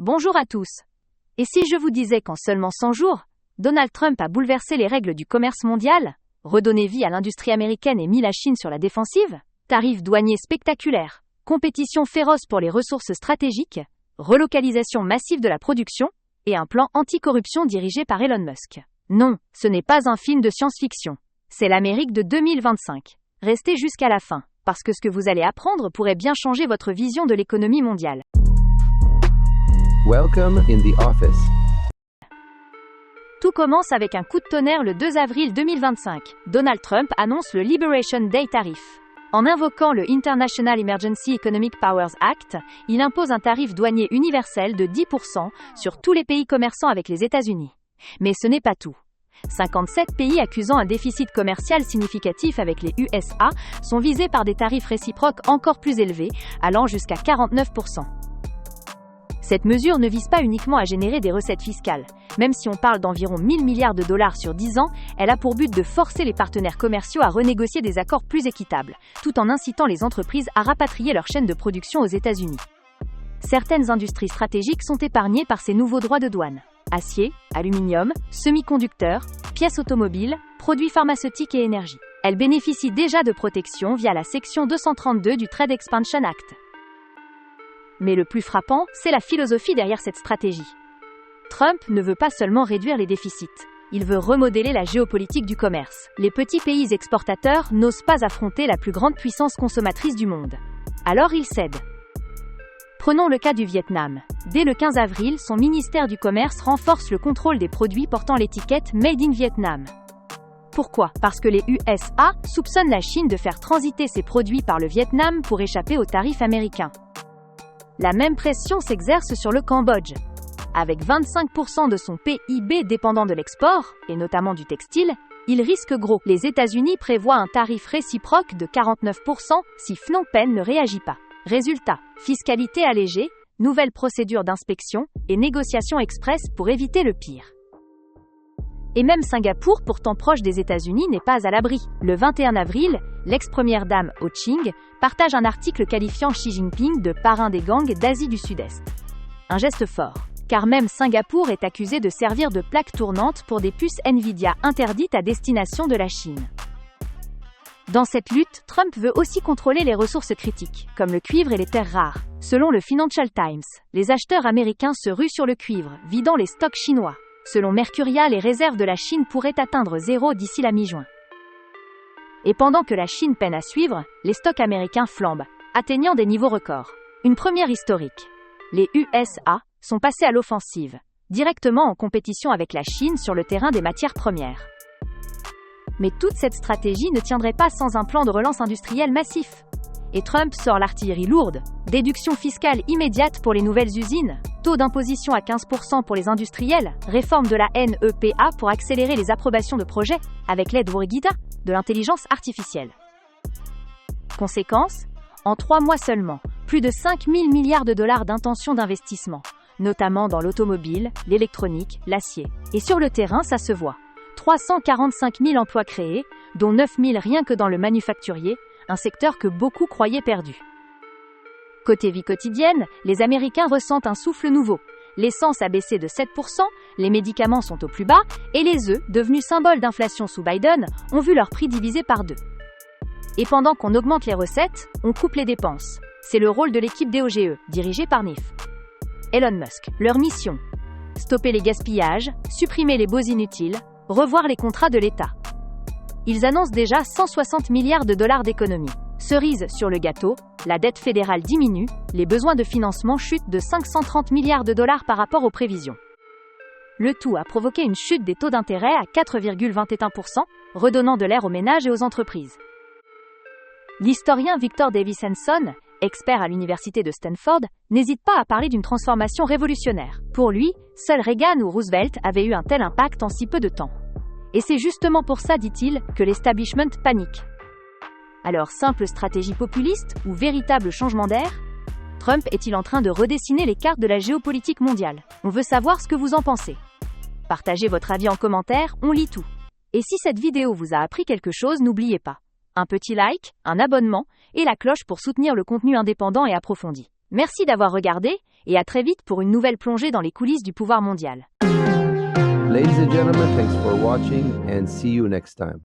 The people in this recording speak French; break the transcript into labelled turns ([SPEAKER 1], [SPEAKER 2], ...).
[SPEAKER 1] Bonjour à tous. Et si je vous disais qu'en seulement 100 jours, Donald Trump a bouleversé les règles du commerce mondial, redonné vie à l'industrie américaine et mis la Chine sur la défensive, tarifs douaniers spectaculaires, compétition féroce pour les ressources stratégiques, relocalisation massive de la production, et un plan anticorruption dirigé par Elon Musk. Non, ce n'est pas un film de science-fiction. C'est l'Amérique de 2025. Restez jusqu'à la fin, parce que ce que vous allez apprendre pourrait bien changer votre vision de l'économie mondiale.
[SPEAKER 2] Welcome in the office.
[SPEAKER 1] Tout commence avec un coup de tonnerre le 2 avril 2025. Donald Trump annonce le Liberation Day Tariff. En invoquant le International Emergency Economic Powers Act, il impose un tarif douanier universel de 10% sur tous les pays commerçants avec les États-Unis. Mais ce n'est pas tout. 57 pays accusant un déficit commercial significatif avec les USA sont visés par des tarifs réciproques encore plus élevés, allant jusqu'à 49%. Cette mesure ne vise pas uniquement à générer des recettes fiscales. Même si on parle d'environ 1000 milliards de dollars sur 10 ans, elle a pour but de forcer les partenaires commerciaux à renégocier des accords plus équitables, tout en incitant les entreprises à rapatrier leurs chaînes de production aux États-Unis. Certaines industries stratégiques sont épargnées par ces nouveaux droits de douane. Acier, aluminium, semi-conducteurs, pièces automobiles, produits pharmaceutiques et énergie. Elles bénéficient déjà de protection via la section 232 du Trade Expansion Act. Mais le plus frappant, c'est la philosophie derrière cette stratégie. Trump ne veut pas seulement réduire les déficits. Il veut remodeler la géopolitique du commerce. Les petits pays exportateurs n'osent pas affronter la plus grande puissance consommatrice du monde. Alors ils cèdent. Prenons le cas du Vietnam. Dès le 15 avril, son ministère du Commerce renforce le contrôle des produits portant l'étiquette Made in Vietnam. Pourquoi ? Parce que les USA soupçonnent la Chine de faire transiter ses produits par le Vietnam pour échapper aux tarifs américains. La même pression s'exerce sur le Cambodge. Avec 25% de son PIB dépendant de l'export, et notamment du textile, il risque gros. Les États-Unis prévoient un tarif réciproque de 49% si Phnom Penh ne réagit pas. Résultat, fiscalité allégée, nouvelles procédures d'inspection et négociations express pour éviter le pire. Et même Singapour, pourtant proche des États-Unis, n'est pas à l'abri. Le 21 avril, l'ex-première dame Ho Ching partage un article qualifiant Xi Jinping de parrain des gangs d'Asie du Sud-Est. Un geste fort, car même Singapour est accusé de servir de plaque tournante pour des puces Nvidia interdites à destination de la Chine. Dans cette lutte, Trump veut aussi contrôler les ressources critiques, comme le cuivre et les terres rares. Selon le Financial Times, les acheteurs américains se ruent sur le cuivre, vidant les stocks chinois. Selon Mercuria, les réserves de la Chine pourraient atteindre 0 d'ici la mi-juin. Et pendant que la Chine peine à suivre, les stocks américains flambent, atteignant des niveaux records. Une première historique. Les USA sont passés à l'offensive, directement en compétition avec la Chine sur le terrain des matières premières. Mais toute cette stratégie ne tiendrait pas sans un plan de relance industrielle massif. Et Trump sort l'artillerie lourde, déduction fiscale immédiate pour les nouvelles usines, taux d'imposition à 15% pour les industriels, réforme de la NEPA pour accélérer les approbations de projets, avec l'aide de l'intelligence artificielle. Conséquence, en 3 mois seulement, plus de 5 000 milliards de dollars d'intentions d'investissement, notamment dans l'automobile, l'électronique, l'acier. Et sur le terrain, ça se voit. 345 000 emplois créés, dont 9 000 rien que dans le manufacturier, un secteur que beaucoup croyaient perdu. Côté vie quotidienne, les Américains ressentent un souffle nouveau. L'essence a baissé de 7%, les médicaments sont au plus bas, et les œufs, devenus symboles d'inflation sous Biden, ont vu leur prix divisé par 2. Et pendant qu'on augmente les recettes, on coupe les dépenses. C'est le rôle de l'équipe DOGE, dirigée par NIF. Elon Musk. Leur mission : stopper les gaspillages, supprimer les baux inutiles, revoir les contrats de l'État. Ils annoncent déjà 160 milliards de dollars d'économies. Cerise sur le gâteau, la dette fédérale diminue, les besoins de financement chutent de 530 milliards de dollars par rapport aux prévisions. Le tout a provoqué une chute des taux d'intérêt à 4,21%, redonnant de l'air aux ménages et aux entreprises. L'historien Victor Davis Hanson, expert à l'université de Stanford, n'hésite pas à parler d'une transformation révolutionnaire. Pour lui, seul Reagan ou Roosevelt avaient eu un tel impact en si peu de temps. Et c'est justement pour ça, dit-il, que l'establishment panique. Alors, simple stratégie populiste ou véritable changement d'air ? Trump est-il en train de redessiner les cartes de la géopolitique mondiale ? On veut savoir ce que vous en pensez. Partagez votre avis en commentaire, on lit tout. Et si cette vidéo vous a appris quelque chose, n'oubliez pas un petit like, un abonnement et la cloche pour soutenir le contenu indépendant et approfondi. Merci d'avoir regardé, Et à très vite pour une nouvelle plongée dans les coulisses du pouvoir mondial.
[SPEAKER 2] Ladies and gentlemen, thanks for watching and see you next time.